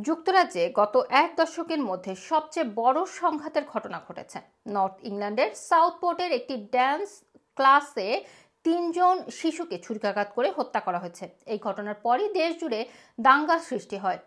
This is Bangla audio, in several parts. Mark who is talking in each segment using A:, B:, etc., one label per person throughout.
A: যুক্তরাজ্যে গত এক দশকের মধ্যে সবচেয়ে বড় সংঘাতের ঘটনা ঘটেছে। নর্থ ইংল্যান্ডের সাউথপোর্টের একটি ড্যান্স ক্লাসে তিনজন শিশুকে ছুরিকাঘাত করে হত্যা করা হয়েছে। এই ঘটনার পরই দেশ জুড়ে দাঙ্গার সৃষ্টি হয়।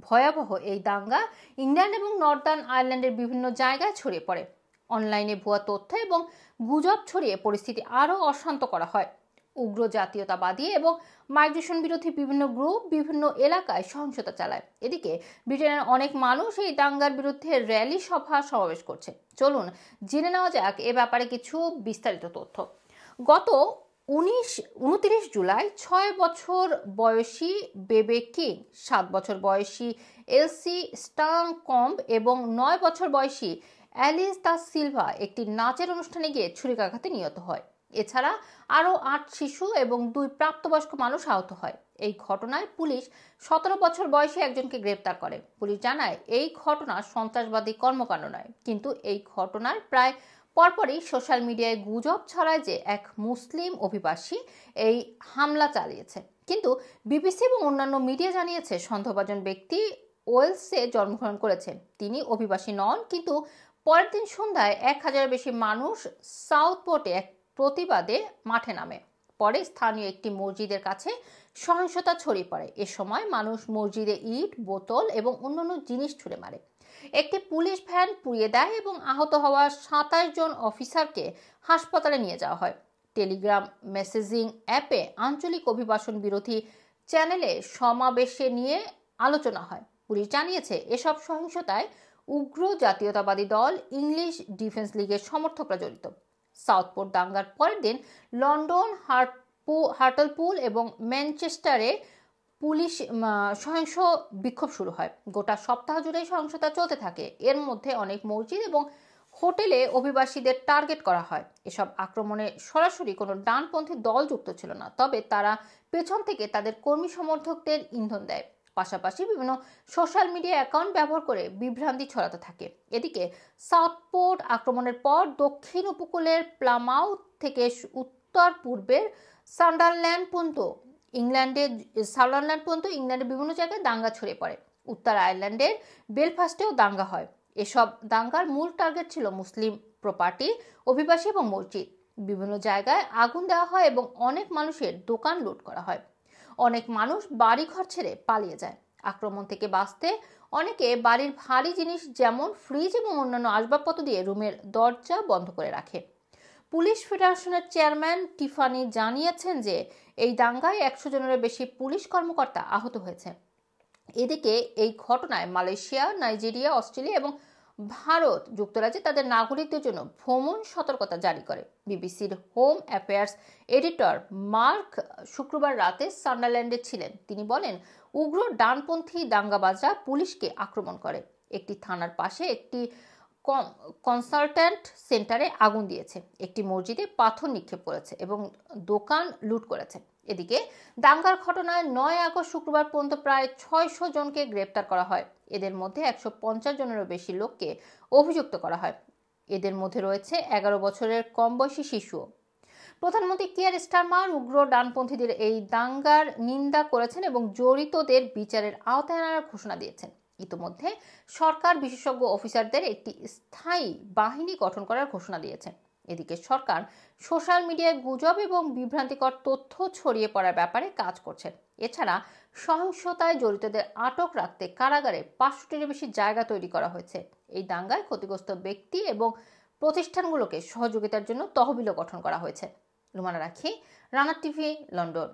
A: ভয়াবহ এই দাঙ্গা ইংল্যান্ড এবং নর্দার্ন আয়ারল্যান্ডের বিভিন্ন জায়গায় ছড়িয়ে পড়ে। অনলাইনে ভুয়া তথ্য এবং গুজব ছড়িয়ে পরিস্থিতি আরও অশান্ত করা হয়। উগ্র জাতীয়তাবাদী এবং মাইগ্রেশন বিরোধী বিভিন্ন গ্রুপ বিভিন্ন এলাকায় সহিংসতা চালায়। এদিকে ব্রিটেনের অনেক মানুষ এই দাঙ্গার বিরুদ্ধে র্যালি সভা সমাবেশ করছে। চলুন জেনে নেওয়া যাক এ ব্যাপারে কিছু বিস্তারিত তথ্য। গত 29 জুলাই 6 বছর বয়সী বেবে কিং, 7 বছর বয়সী এলসি স্টানকম্ব এবং 9 বছর বয়সী অ্যালিস দা সিলভা একটি নাচের অনুষ্ঠানে গিয়ে ছুরিকাঘাতে নিহত হয়। এছাড়া আরও 8 শিশু এবং 2 প্রাপ্তবয়স্ক মানুষ আহত হয়। এই ঘটনায় পুলিশ 17 বছর বয়সী একজনকে গ্রেপ্তার করে। পুলিশ জানায় এই ঘটনা সন্ত্রাসবাদী কর্মকাণ্ড নয়, কিন্তু এই ঘটনার প্রায় পরপরই সোশ্যাল মিডিয়ায় গুজব ছড়ায় যে এক মুসলিম অভিবাসী এই হামলা চালিয়েছে। কিন্তু বিবিসি এবং অন্যান্য মিডিয়া জানিয়েছে সন্দেহভাজন ব্যক্তি ওয়েলসে জন্মগ্রহণ করেছেন। তিনি অভিবাসী নন। কিন্তু পরের দিন সন্ধ্যায় 1000-এর বেশি মানুষ সাউথপোর্টে এক প্রতিবাদে মাঠে নামে। পরে স্থানীয় একটি মসজিদের কাছে সহিংসতা ছড়িয়ে পড়ে। এ সময় মানুষ মসজিদে ইট, বোতল এবং অন্যান্য জিনিস ছুড়ে মারে। একটি পুলিশ ভ্যান পুড়িয়ে দেয় এবং আহত হওয়া 27 জন অফিসারকে হাসপাতালে নিয়ে যাওয়া হয়। টেলিগ্রাম মেসেজিং অ্যাপে আঞ্চলিক অভিবাসন বিরোধী চ্যানেলে সমাবেশে নিয়ে আলোচনা হয়। পুলিশ জানিয়েছে এসব সহিংসতায় উগ্র জাতীয়তাবাদী দল ইংলিশ ডিফেন্স লিগের সমর্থকরা জড়িত। সাউথপোর্ট দাঙ্গার পরের দিন লন্ডন, হার্টলপুল এবং ম্যানচেস্টারে পুলিশ সহিংস বিক্ষোভ শুরু হয়। গোটা সপ্তাহ জুড়ে সহিংসতা চলতে থাকে। এর মধ্যে অনেক মসজিদ এবং হোটেলে অভিবাসীদের টার্গেট করা হয়। এসব আক্রমণে সরাসরি কোনো ডানপন্থী দল যুক্ত ছিল না, তবে তারা পেছন থেকে তাদের কর্মী সমর্থকদের ইন্ধন দেয়। পাশাপাশি বিভিন্ন সোশ্যাল মিডিয়া অ্যাকাউন্ট ব্যবহার করে বিভ্রান্তি ছড়াতে থাকে। এদিকে সাউথপোর্ট আক্রমণের পর দক্ষিণ উপকূলের প্লামাউথ থেকে উত্তর পূর্বের সান্ডারল্যান্ড পর্যন্ত ইংল্যান্ডের বিভিন্ন জায়গায় দাঙ্গা ছড়িয়ে পড়ে। উত্তর আয়ারল্যান্ডের বেলফাস্টেও দাঙ্গা হয়। এসব দাঙ্গার মূল টার্গেট ছিল মুসলিম প্রপার্টি, অভিবাসী এবং মসজিদ। বিভিন্ন জায়গায় আগুন দেওয়া হয় এবং অনেক মানুষের দোকান লুট করা হয়। অনেক মানুষ বাড়িঘর ছেড়ে পালিয়ে যায়। আক্রমণ থেকে বাঁচতে অনেকে বাড়ির ভারী জিনিস যেমন ফ্রিজ এবং অন্যান্য আসবাবপত্র দিয়ে রুমের দরজা বন্ধ করে রাখে। পুলিশ ফেডারেশনের চেয়ারম্যান টিফানি জানিয়েছেন যে এই দাঙ্গায় 100 জনেরও বেশি পুলিশ কর্মকর্তা আহত হয়েছে। এদিকে এই ঘটনায় মালয়েশিয়া, নাইজেরিয়া, অস্ট্রেলিয়া এবং ভারত যুক্তরাজ্যে তাদের নাগরিকদের জন্য ভ্রমণ সতর্কতা জারি করে। বিবিসির হোম অ্যাফেয়ার্স এডিটর মার্ক শুক্রবার রাতে সান্ডারল্যান্ডে ছিলেন। তিনি বলেন, উগ্র ডানপন্থী দাঙ্গাবাজরা পুলিশকে আক্রমণ করে, একটি থানার পাশে একটি কনসালট্যান্ট সেন্টারে আগুন দিয়েছে, একটি মসজিদে পাথর নিক্ষেপ করেছে এবং দোকান লুট করেছে। এদিকে দাঙ্গার ঘটনায় 9 আগস্ট শুক্রবার পর্যন্ত প্রায় 600 জনকে গ্রেপ্তার করা হয়। এদের মধ্যে 150 জনেরও বেশি লোককে অভিযুক্ত করা হয়। এদের মধ্যে রয়েছে 11 বছরের কম বয়সী শিশু। প্রধানমন্ত্রী কিয়ার স্টারমার উগ্র ডানপন্থীদের এই দাঙ্গার নিন্দা করেছেন এবং জড়িতদের বিচারের আওতায় আনার ঘোষণা দিয়েছেন। ইতোমধ্যে সরকার বিশেষজ্ঞ অফিসারদের একটি স্থায়ী বাহিনী গঠন করার ঘোষণা দিয়েছে। এদিকে সরকার সোশ্যাল মিডিয়ায় গুজব এবং বিভ্রান্তিকর তথ্য ছড়িয়ে পড়ার ব্যাপারে কাজ করছে। এছাড়া সহিংসতায় জড়িতদের আটক রাখতে কারাগারে 500টিরও বেশি জায়গা তৈরি করা হয়েছে। এই দাঙ্গায় ক্ষতিগ্রস্ত ব্যক্তি এবং প্রতিষ্ঠানগুলোকে সহযোগিতার জন্য তহবিলও গঠন করা হয়েছে। রুমানা রাখি, রানা টিভি, লন্ডন।